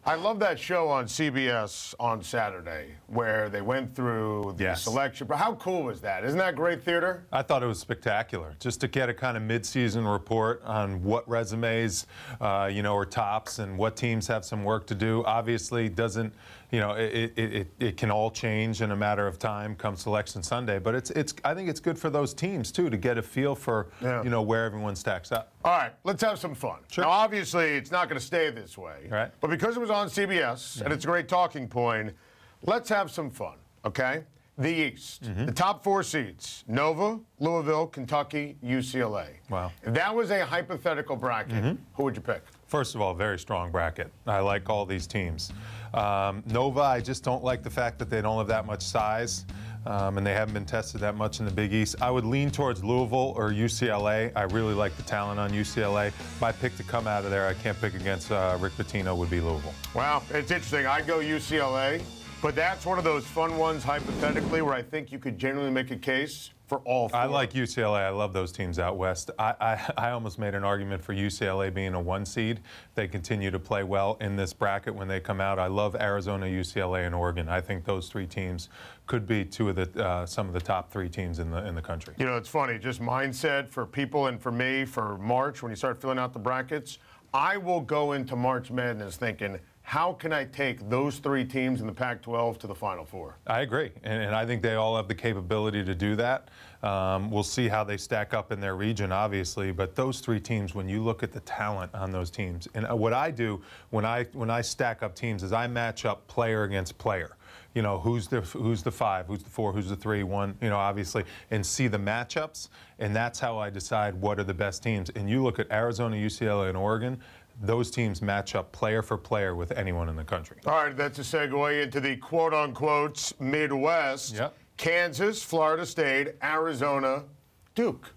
I love that show on CBS on Saturday where they went through the selection. But how cool was that? Isn't that great theater? I thought it was spectacular. Just to get a kind of mid-season report on what resumes, are tops and what teams have some work to do. Obviously, doesn't, it can all change in a matter of time come Selection Sunday. But I think it's good for those teams too to get a feel for where everyone stacks up. All right, let's have some fun. Sure. Now, obviously, it's not going to stay this way. Right. But because it was on CBS, and it's a great talking point, let's have some fun, okay? The East, the top 4 seeds, Nova, Louisville, Kentucky, UCLA. Wow. If that was a hypothetical bracket, who would you pick? First of all, very strong bracket. I like all these teams. Nova, I just don't like the fact that they don't have that much size. And they haven't been tested that much in the Big East. I would lean towards Louisville or UCLA. I really like the talent on UCLA. My pick to come out of there, I can't pick against Rick Pitino, would be Louisville. Wow, it's interesting. I'd go UCLA, but that's one of those fun ones, hypothetically, where I think you could genuinely make a case for all 4. I like UCLA. I love those teams out west. I almost made an argument for UCLA being a 1 seed. They continue to play well in this bracket when they come out. I love Arizona, UCLA, and Oregon. I think those 3 teams could be some of the top 3 teams in the country. You know, it's funny, just mindset for people and for me for March, when you start filling out the brackets, I will go into March Madness thinking, how can I take those 3 teams in the Pac-12 to the Final Four? I agree, and I think they all have the capability to do that. We'll see how they stack up in their region, obviously, but those 3 teams, when you look at the talent on those teams, and what I do when I stack up teams is I match up player against player. Who's the 5, who's the 4, who's the 3, 1, obviously, and see the matchups, and that's how I decide what are the best teams. And you look at Arizona, UCLA, and Oregon, those teams match up player for player with anyone in the country. All right, that's a segue into the quote-unquote Midwest. Yep. Kansas, Florida State, Arizona, Duke.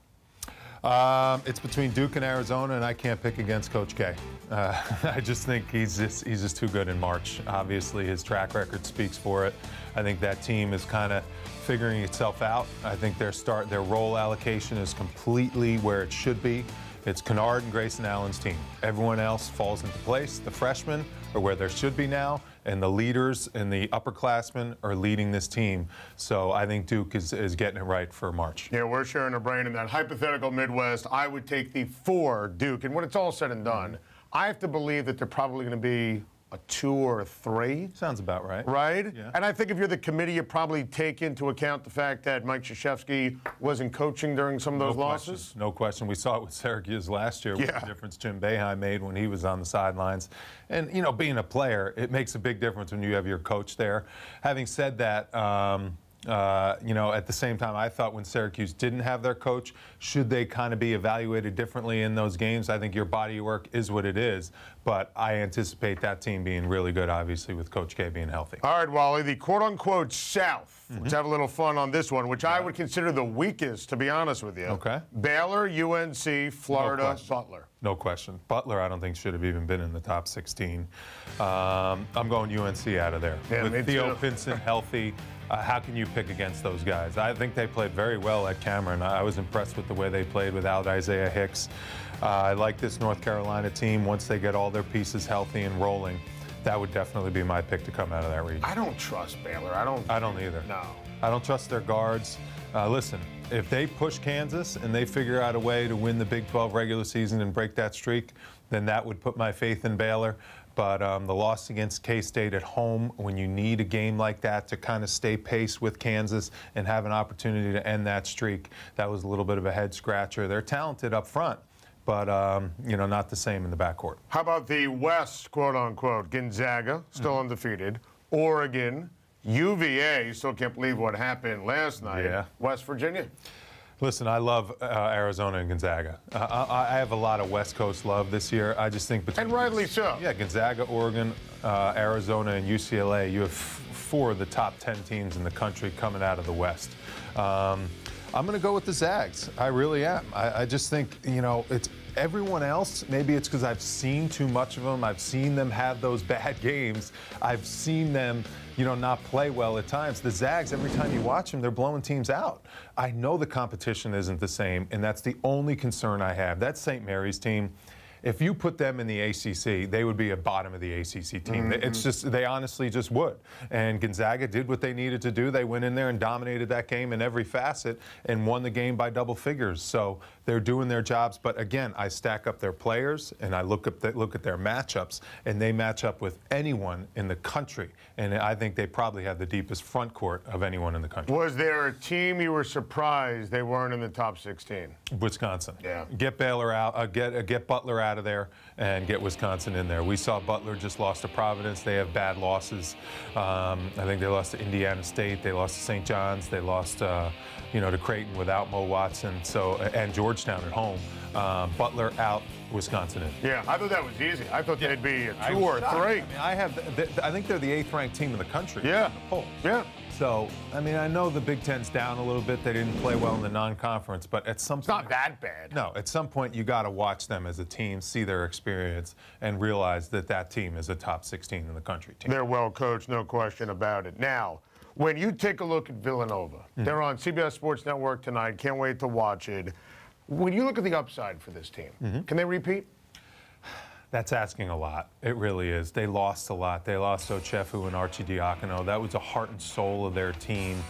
It's between Duke and Arizona, and I can't pick against Coach K. I just think he's just too good in March. Obviously, his track record speaks for it. I think that team is kind of figuring itself out. I think their role allocation is completely where it should be. It's Kennard and Grayson Allen's team. Everyone else falls into place. The freshmen are where they should be now, and the leaders and the upperclassmen are leading this team. So I think Duke is getting it right for March. Yeah, we're sharing a brain in that hypothetical Midwest. I would take the 4 Duke, and when it's all said and done, I have to believe that they're probably going to be a 2 or a 3. Sounds about right. Right? Yeah. And I think if you're the committee, you probably take into account the fact that Mike Krzyzewski wasn't coaching during some of those losses. No question. We saw it with Syracuse last year, what the difference Jim Boeheim made when he was on the sidelines. And, being a player, it makes a big difference when you have your coach there. Having said that, at the same time, I thought when Syracuse didn't have their coach, should they kind of be evaluated differently in those games? I think your body of work is what it is, but I anticipate that team being really good, obviously, with Coach K being healthy. All right, Wally, the quote-unquote South. Let's have a little fun on this one, which I would consider the weakest, to be honest with you. Okay. Baylor, UNC, Florida, Butler. No question. Butler, I don't think should have even been in the top 16. I'm going UNC out of there. Yeah, with Theo Pinson healthy, how can you pick against those guys? I think they played very well at Cameron. I was impressed with the way they played without Isaiah Hicks. I like this North Carolina team. Once they get all their pieces healthy and rolling, that would definitely be my pick to come out of that region. I don't trust Baylor. I don't either. No. I don't trust their guards. Listen, if they push Kansas and they figure out a way to win the Big 12 regular season and break that streak, then that would put my faith in Baylor. But the loss against K-State at home, when you need a game like that to kind of stay pace with Kansas and have an opportunity to end that streak, that was a little bit of a head-scratcher. They're talented up front, but, not the same in the backcourt. How about the West, quote-unquote? Gonzaga, still undefeated. Oregon, UVA, still can't believe what happened last night. Yeah. West Virginia. Listen, I love Arizona and Gonzaga. I have a lot of West Coast love this year. I just think between... And rightly so. Yeah, Gonzaga, Oregon, Arizona, and UCLA, you have 4 of the top 10 teams in the country coming out of the West. I'm going to go with the Zags. I really am. I just think, it's everyone else. Maybe it's because I've seen too much of them. I've seen them have those bad games. I've seen them, not play well at times. The Zags, every time you watch them, they're blowing teams out. I know the competition isn't the same, and that's the only concern I have. That St. Mary's team, if you put them in the ACC, they would be a bottom of the ACC team. It's just, they honestly just would. And Gonzaga did what they needed to do. They went in there and dominated that game in every facet and won the game by double figures. So they're doing their jobs. But again, I stack up their players and I look at their matchups, and they match up with anyone in the country. And I think they probably have the deepest front court of anyone in the country. Was there a team you were surprised they weren't in the top 16? Wisconsin. Yeah. Get Baylor out, get Butler out of there, and get Wisconsin in there. We saw Butler just lost to Providence. They have bad losses. I think they lost to Indiana State. They lost to St. John's. They lost, to Creighton without Mo Watson. So, and Georgetown at home. Butler out, Wisconsin in. Yeah, I thought that was easy. I thought they'd be a 2 or 3. I mean, I think they're the 8th ranked team in the country. Yeah. In the poll. Yeah. So, I mean, I know the Big Ten's down a little bit. They didn't play well in the non-conference, but at some point... It's not that bad. No, at some point you got to watch them as a team, see their experience, and realize that that team is a top 16 in the country team. They're well coached, no question about it. Now, when you take a look at Villanova, they're on CBS Sports Network tonight. Can't wait to watch it. When you look at the upside for this team, can they repeat? That's asking a lot. It really is. They lost a lot. They lost Ochefu and Archidiakono. That was the heart and soul of their team.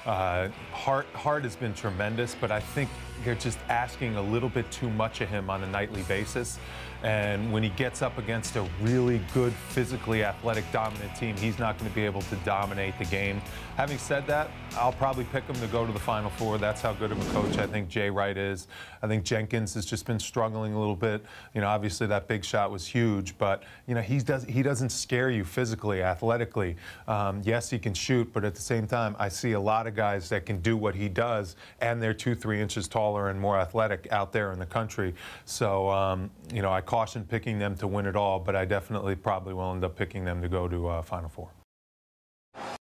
Hart has been tremendous, but I think they're just asking a little bit too much of him on a nightly basis. And when he gets up against a really good, physically athletic, dominant team, he's not going to be able to dominate the game. Having said that, I'll probably pick him to go to the Final Four. That's how good of a coach I think Jay Wright is. I think Jenkins has just been struggling a little bit. Obviously that big shot was huge, but he doesn't scare you physically, athletically. Yes, he can shoot, but at the same time, I see a lot of guys that can do what he does, and they're 2-3 inches taller and more athletic out there in the country. So, I caution picking them to win it all, but I definitely probably will end up picking them to go to Final Four.